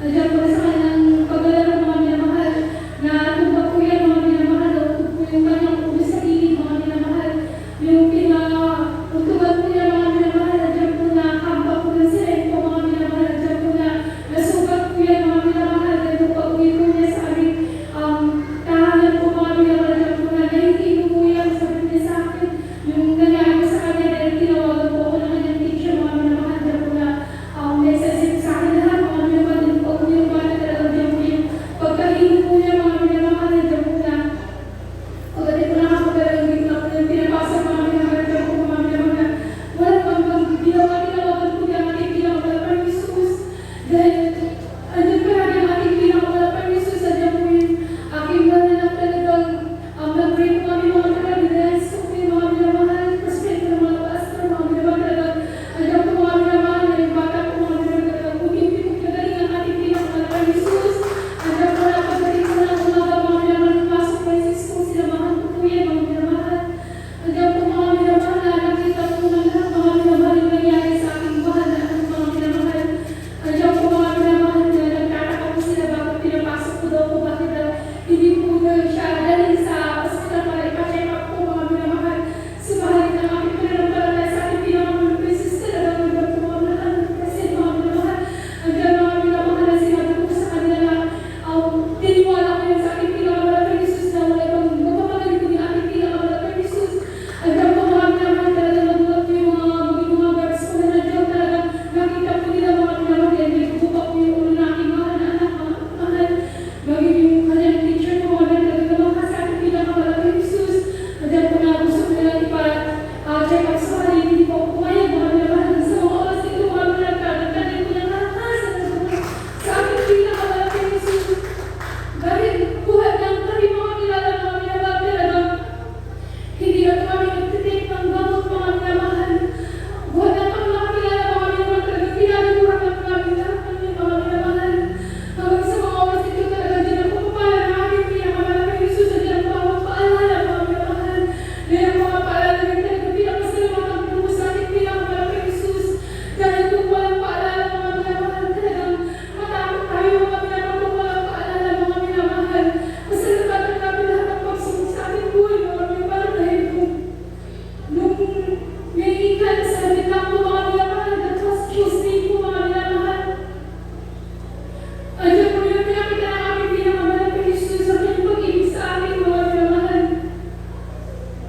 Andiyan po sa kanyang paglalaro mga minamahal, na tumba po yan mga minamahal, o po yung kanyang ulo sa gilid mga minamahal, yung pinautugan po niya mga minamahal, andiyan po na kamba po ng sirento mga minamahal, andiyan po na nasugat po yan mga minamahal, andiyan po pag-uwi po niya sa aming tahanan po mga minamahal, andiyan po na nahihilo po yan, sabi niya sa akin, yung nangyari ko sa kanya dahil tinawagan po ako ng kanyang teacher mga minamahal, andiyan po na nagsasip sa akin lahat mga minamahal, din po ako yung bata talaga, andiyan po yung pagkahilo po niya mga minamahal, andiyan po na pagdating po na ako talagang hindi ko na po yung pinapasa mga minamahal, andiyan po mga minamahal, walang bang tinawagan po niya ang ating pinakamalapang Jesus, dahil andyan pa natin ang ating pinakamalapang Jesus, andiyan po yung aking mananap talagang nag-pray po kami mga karabinas, so po yung mga minamahal, respeto ng mga pastor, mga minamahal talagang, andiyan po mga minamahal, yung bata po mga minamahal talagang bukit po kagaling ang ating pinakamalapang Jesus, andiyan po na pagdating po na umaga mga minamahal, pasok po yung sis po, sinamahan ko po yan mga minamahal, andiyan po mga minamahal na nakita po ng lahat mga minamahal yung nangyari sa aking mahal na anak mga minamahal, andiyan po mga minamahal na nagtataka po sila bakit pinapasok ko daw po, bakit daw hindi po na siya dalhin sa hospital para ipa-check up po mga minamahal, subalit ang aking pinanampalataya sa aking pinakamalapang Jesus talagang andiyan po mga minamahal, kasi mga minamahal, andiyan mga minamahal na sinabi ko sa kanila na tiniwala ko yun sa aking pinakamalapang Jesus na wala ibang magpapagaling ko yung aking pinakamalapang Jesus, andiyan po mga minamahal talaga nagulat ko yung mga guards ko na nandiyan talaga nakita po nila mga minamahal, yan may bubuka po yung ulo na aking mahal na anak mga mahal, maging yung kanyang teacher ko mga talaga naman kasi aking pinakamalapang Jesus, andiyan po na gusto ko nila ipa-check up sa kanila, hindi po ako pumayag mga minamahal, sa mga oras dito mga minamahal, nagtanin ko ng kalakasan sa aking pinakamalapang Jesus, dahil buhat ng kami mga kilala mga minamahal talagang hindi na kami nagtitake ng gamot mga minamahal, buhat ng kami mga kilala mga minamahal talagang pinaluhan ng kami lahat ng mga minamahal, hanggang sa mga oras dito talaga dyan ang pumapala ng aking pinakamalapang Jesus, dyan ang mga paalala mga minamahal, dyan ang mga paalala ng talagang pinakasalamatan po sa aking pinakamalapang Jesus, dahil kung walang paalala mga minamahal talagang matakot tayo mga minamahal, kung walang paalala mga minamahal, masalamatan namin lahat ang pagsubok sa ating buhay mga minamahal, dahil nung naiikan sa bitang po mga minamahal, that was Tuesday po mga minamahal, andiyan po yung pinakita ng aming pinakamalapang Jesus sa kanyang pag-ibig sa amin mga minamahal,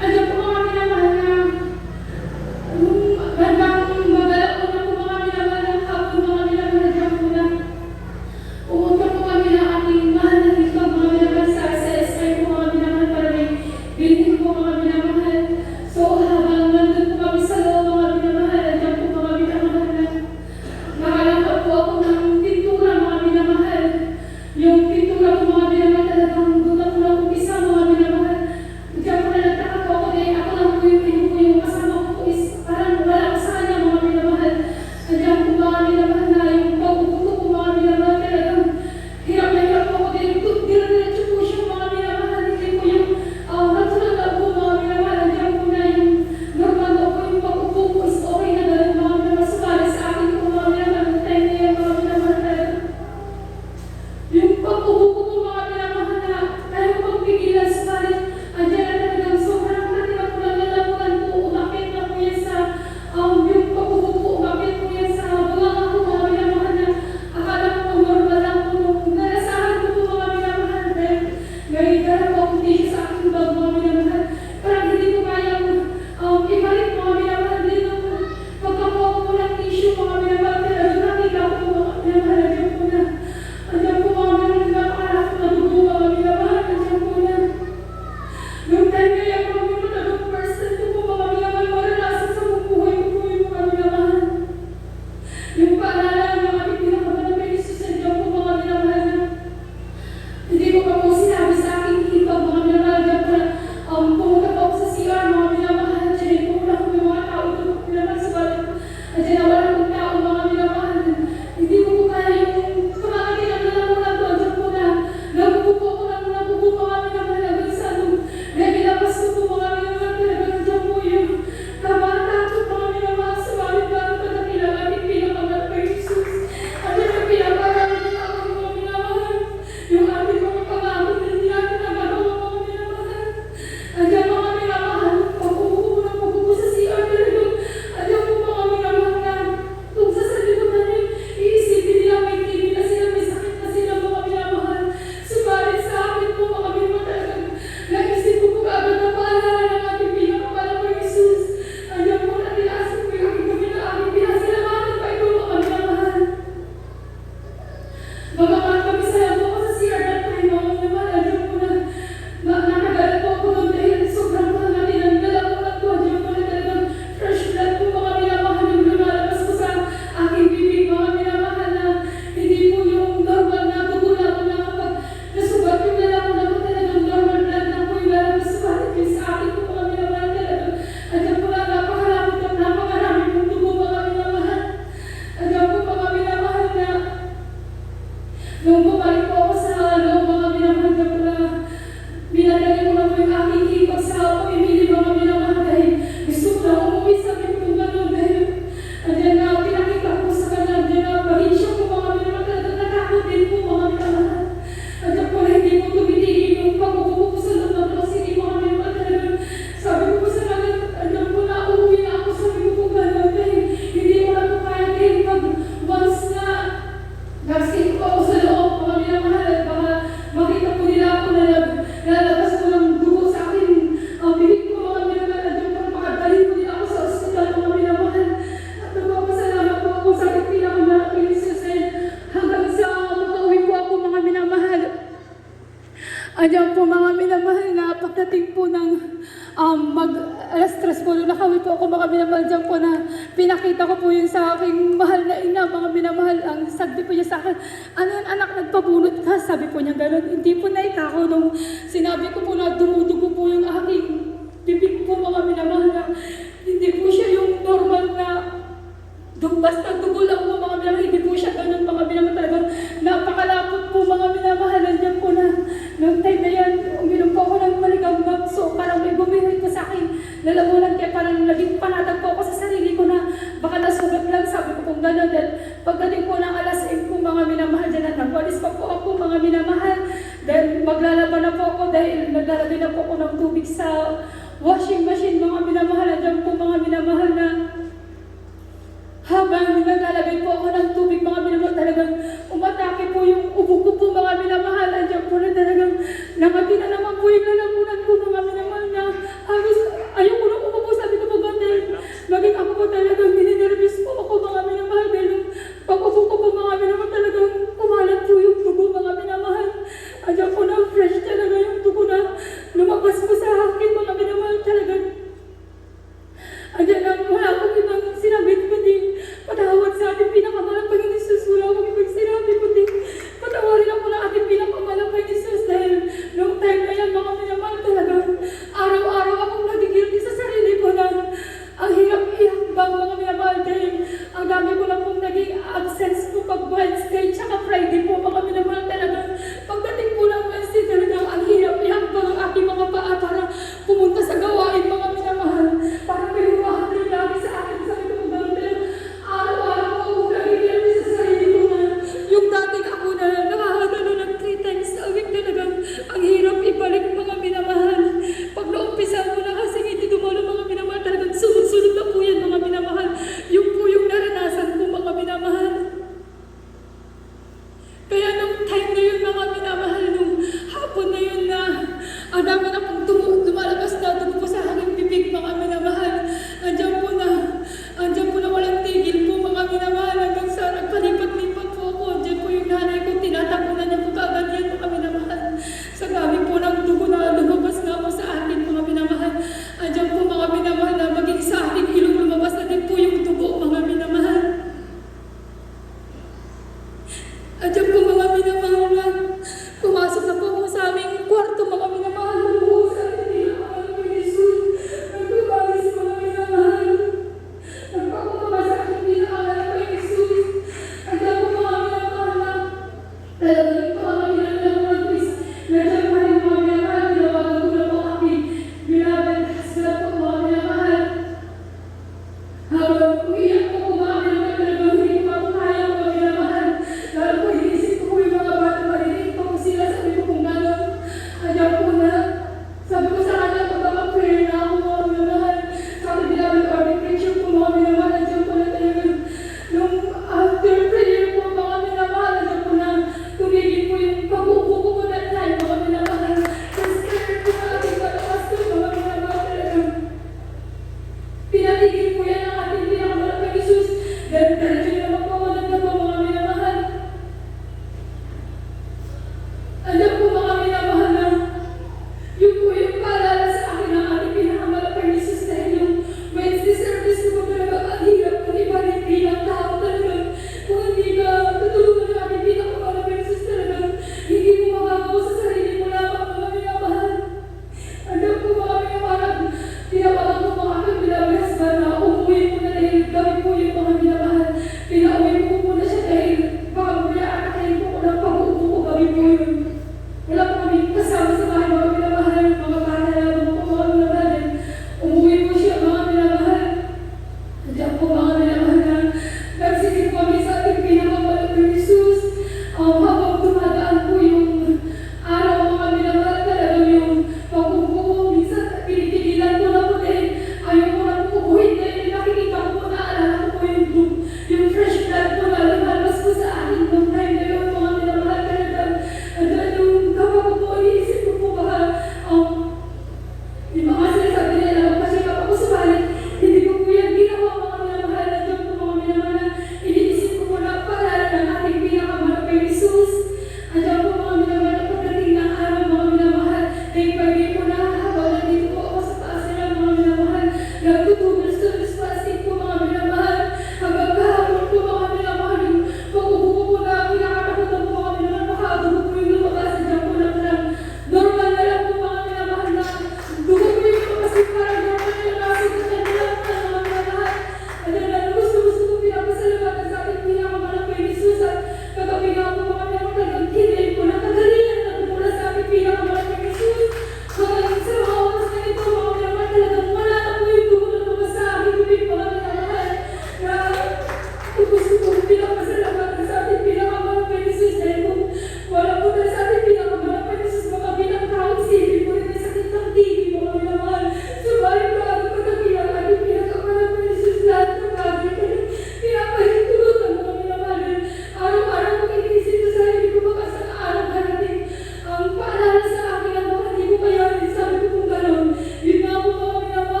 andiyan po mga minamahal na nung bandang magalaon na po mga minamahal ng hapon mga minamahal, andiyan po na pumunta po kami ng ating mahal na hipag mga minamahal sa SSI po mga minamahal para may bilhin po mga minamahal, so habang nandun po kami sa loob mga minamahal, andiyan po mga minamahal na nakalangkap po ako ng pintura mga minamahal, yung pintura po mga minamahal talagang doon na po nag-umpisa mga minamahal, andiyan po na nagtaka po ako dahil ako lang po yung kasama ko po is parang wala ko sa kanya mga minamahal, andiyan po mga minamahal na yung pagbubuto po mga minamahal talagang hirap na hirap po ako dahil diretso po siya mga minamahal, hindi po yung natural na po mga minamahal, andiyan po na yung normal na po yung pagbubuto po is okay na dahil mga minamahal sabali sa akin po mga minamahal, ng time na yan mga minamahal talaga. Yung pagbubuto po mga minamahal na ayaw ko magpigilan sabali, andiyan na talagang sobrang kanila po nalalamunan po, umakit na po yan sa yung pagbubuto po, umakit po yan sa bunganga po mga minamahal na akala ko normal lang po nung nalasahan ko po mga minamahal dahil may dala po akong tissue sa aking bag mga minamahal, parang hindi ko kayang ibalik mga minamahal din nung pagkakuha ko po ng tissue mga minamahal talagang nakita ko po mga minamahal, andiyan po mga minamahal napakalaki na dugo mga minamahal, andiyan po na nung time na yan mga minamahal, talagang first time ko po mga minamahal maranasan sa buhay ko po yung mga minamahal, yung paalala ng ating pinakamalapang Jesus, andiyan po mga minamahal na hindi ko pa po sinabi sa aking hipag mga minamahal, andiyan po na pumunta po ako sa CR mga minamahal, andiyan po na po yung mga tao doon mga minamahal, subalit andiyan na wala pong tao mga minamahal, hindi ko po kaya yung Mamamaan kami sa po ako sa CR at po yung mga naman. Diyan po na nakagalit po ako doon dahil sobrang mga tinanggal ako na po. Diyan po na talagang fresh blood po mga minamahal yung lumalabas po sa aking bibig mga minamahal na hindi po yung normal na dugo lang po na kapag nasugat yung lalaki na po talagang normal blood na po yung lalabas sa balit yung sa akin po mga minamahal talagang. At diyan po na napakarami at napakarami pong dugo mga minamahal. At diyan po mga minamahal na nung bumalik po ako sa loob mga minamahal na pala, binalagay ko lang po yung aking hipag sa pamimili mga minamahal dahil gusto ko na umuwi sa akin po gano'n dahil andyan na pinakita ko sa kanya, andyan na bagay siya po mga minamahal talagang natakot din po mga minamahal. Andyan po na hindi po tumitigil yung pag-upo ko sa loob ng sige mga minamahal talagang sabi ko po sa kanya, andyan po na uuwi na ako sabi ko po gano'n dahil hindi ko na po kaya dahil pag once na nag-skip po ako sa loob, mga minamahal, at baka makita po nila ako na lalabas ko ng dugo sa akin. Ang bibig ko mga minamahal, at yung pagpakadali po nila ako sa ospital, mga minamahal. At nagpapasalamat po ako sa aking pinakamalaki ni Susan hanggang sa makauwi po ako mga minamahal. Andiyan po mga minamahal na pagdating po ng alas 3 po, nakawin po ako mga minamahal dyan po na pinakita ko po yun sa aking mahal na ina, mga minamahal. Ang sabi po niya sa akin, ano yan anak, nagpabunot ka? Sabi po niya gano'n. Hindi po naikako nung sinabi ko po na dumudugo po yung aking bibig po mga minamahal na hindi po siya yung normal na basta dugo lang po mga minamahal, hindi po siya ganun mga minamahal talagang napakalapot po mga minamahal. Nandiyan po na noong time na yan, uminom po ako ng maligamgam, so parang may bumihit po sa akin. Lalamunan kaya parang naging panatag po ako sa sarili ko na baka nasugat lang, sabi ko kung gano'n. Dahil pagdating po ng alas 8 po mga minamahal dyan at nagwalis pa po ako mga minamahal. Dahil maglalaban na po ako dahil naglalagay na po ako ng tubig sa washing machine mga minamahal. Dyan po mga minamahal na habang naglalagay po ako ng tubig mga minamahal, talagang umatake po yung ubo ko po mga minamahal. Andiyan po na talagang nangati na naman po yung lalamunan ko mga minamahal na halos ayaw ko nang umupo, sabi ko po dahil maging ako po talagang nininervous po ako mga minamahal dahil nung pag-upo ko po mga minamahal talagang kumalat po yung dugo mga minamahal. Andiyan po na fresh talaga yung dugo na lumabas po sa akin mga minamahal talagang. Andiyan na wala akong ibang sinabi ko din. Patawad sa ating pinakamalapag ni Jesus. Wala akong ibang sinabi ko din. Patawarin ako na ating pinakamalapag ni Jesus dahil noong time na yan mga minamahal talagang araw-araw akong nagigilty sa sarili ko na ang hirap-hirap bang mga minamahal dahil ang dami ko lang pong naging absence po pag Wednesday tsaka Friday po mga minamahal talagang pagdating po ng Wednesday talagang ang hirap-hirap bang ang aking mga paa para pumunta sa gawain mga minamahal. Parang may humahatid lagi sa akin sa akin kung gano'n talagang araw-araw ako nagigilty sa sarili ko na yung dating ako na nakakagano ng 3 times a week talagang ang hirap ibalik mga minamahal. Pag naumpisa mo na kasi hindi dumalo mga minamahal talagang sunod-sunod na po yan mga minamahal. Yung po yung naranasan ko mga minamahal. Kaya nung time na yun mga minamahal, nung hapon na yun na ang dami na pong lumalabas na dugo po sa aking bibig mga minamahal. Andyan po na walang tigil po mga minamahal hanggang sa nagpalipat-lipat po ako. Andyan po yung nanay ko, tinatapunan niya po kagad yan mga minamahal. Sa dami po ng dugo na lumabas nga po sa akin mga minamahal. Andyan po mga minamahal na maging sa ating ilong lumabas na din po yung dugo mga minamahal. Andyan po mga minamahal na pumasok na po ako sa aming kwarto mga minamahal. Lumuhos sa ating pinakamalapag ni Jesus. Nagbabalis mga minamahal. Nagpapakabas sa ating pinakamalapag ni Jesus. Andyan po mga minamahal na talagang po mga minamahal nandiyan pa rin mga minamahal. Tinawagan ko na po aking beloved husband po mga minamahal. Habang umiyak po mga minamahal talagang hindi ko pa kaya mga minamahal. Lalo po inisip ko yung mga bata, marinig pa po sila, sabi ko kung gano'n. Andiyan po na, sabi ko sa kanya, magpapag-prayer na ako mga minamahal. Sabi nila, mag-arbitration po mga minamahal, andiyan po na talagang, nung after prayer po mga minamahal, andiyan po na tumigil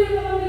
yung mga